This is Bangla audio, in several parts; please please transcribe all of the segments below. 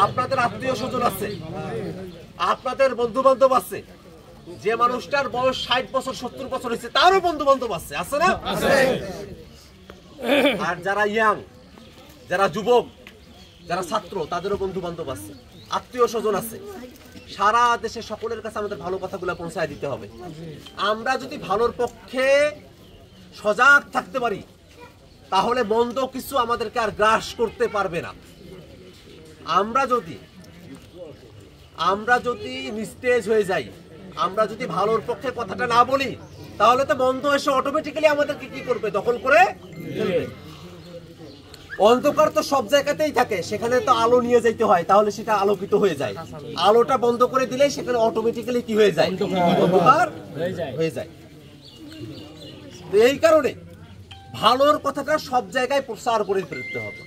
আপনাদের আত্মীয় স্বজন আছে, আপনাদের বন্ধু বান্ধব আছে, যে মানুষটার বয়স 60 বছর 70 বছর হয়েছে তারও বন্ধু বান্ধব আছে, আছে না? আর যারা ইয়াং, যারা যুবক, যারা ছাত্র, তাদেরও বন্ধু বান্ধব আছে, আত্মীয় স্বজন আছে। সারা দেশে সকলের কাছে আমাদের ভালো কথাগুলো পৌঁছায় দিতে হবে। আমরা যদি ভালোর পক্ষে সজাগ থাকতে পারি তাহলে মন্দ কিছু আমাদেরকে আর গ্রাস করতে পারবে না। আমরা যদি নিস্তেজ হয়ে যাই, আমরা যদি ভালোর পক্ষে কথাটা না বলি, তাহলে তো মন্দ এসে অটোমেটিক্যালি আমাদেরকে কি করবে? দখল করে ফেলবে। অন্ধকার তো সব জায়গাতেই থাকে, সেখানে তো আলো নিয়ে যেতে হয়, তাহলে সেটা আলোকিত হয়ে যায়। আলোটা বন্ধ করে দিলে সেখানে অটোমেটিক্যালি কি হয়ে যায়? অন্ধকার হয়ে যায়। তো এই কারণে ভালোর কথাটা সব জায়গায় প্রচার করে ফেলতে হবে।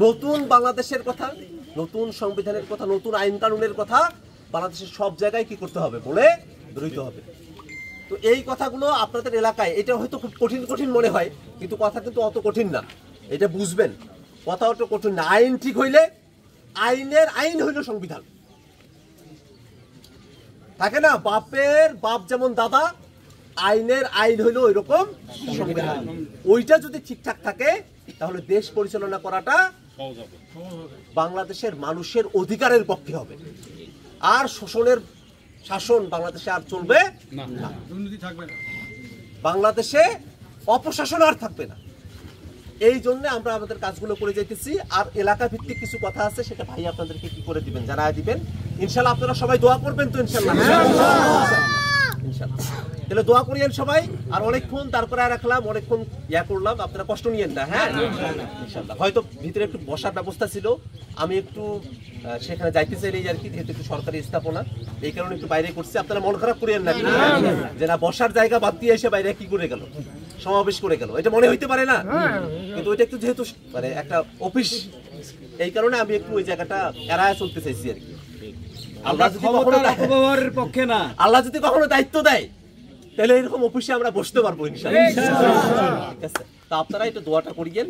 নতুন বাংলাদেশের কথা, নতুন সংবিধানের কথা, নতুন আইন কানুনের কথা বাংলাদেশের সব জায়গায় কি করতে হবে? বলে ধরতে হবে। তো এই কথাগুলো আপনাদের এলাকায়, এটা হয়তো খুব কঠিন কঠিন মনে হয়, কিন্তু কথা কিন্তু অত কঠিন না, এটা বুঝবেন। কথা অত কঠিন না। আইন ঠিক হইলে, আইনের আইন হইল সংবিধান। থাকে না, বাপের বাপ যেমন দাদা, আইনের আইন হইল ওই রকম সংবিধান। ওইটা যদি ঠিকঠাক থাকে তাহলে দেশ পরিচালনা করাটা বাংলাদেশের মানুষের অধিকারের পক্ষে হবে। আর শোষণের শাসন বাংলাদেশে আর চলবে না, বাংলাদেশে অপশাসন আর থাকবে না। এই জন্য আমরা আমাদের কাজগুলো করে যাইতেছি। আর এলাকা ভিত্তিক কিছু কথা আছে, সেটা ভাই আপনাদেরকে কি করে দিবেন, জানায় দিবেন। ইনশাল্লাহ আপনারা সবাই দোয়া করবেন তো? ইনশাল্লাহ, ইনশাল্লাহ। তাহলে দোয়া করিয়েন সবাই। আর অনেকক্ষণ তারপরে রাখলাম, অনেকক্ষণ করলাম, আপনারা কষ্ট নিয়েন না। হ্যাঁ, ইনশাল্লাহ। হয়তো ভিতরে একটু বসার ব্যবস্থা ছিল, আমি একটু সেখানে যাইতে চাই আর কি, যেহেতু একটু সরকারি স্থাপনা, এই কারণে একটু বাইরে করছি। আপনারা মন খারাপ করিয়েন না, যে না বসার জায়গা বাদ দিয়ে এসে বাইরে কি করে গেল, সমাবেশ করে গেল, এটা মনে হইতে পারে না। কিন্তু ওইটা একটু যেহেতু মানে একটা অফিস, এই কারণে আমি একটু ওই জায়গাটা এড়ায় চলতে চাইছি আর কি। আল্লাহ যদি পক্ষে না, আল্লাহ যদি কখনো দায়িত্ব দেয় তাহলে এরকম অফিসে আমরা বসতে পারবো ইনশাআল্লাহ। ঠিক আছে, তা আপনারা একটু দোয়াটা করিয়েন।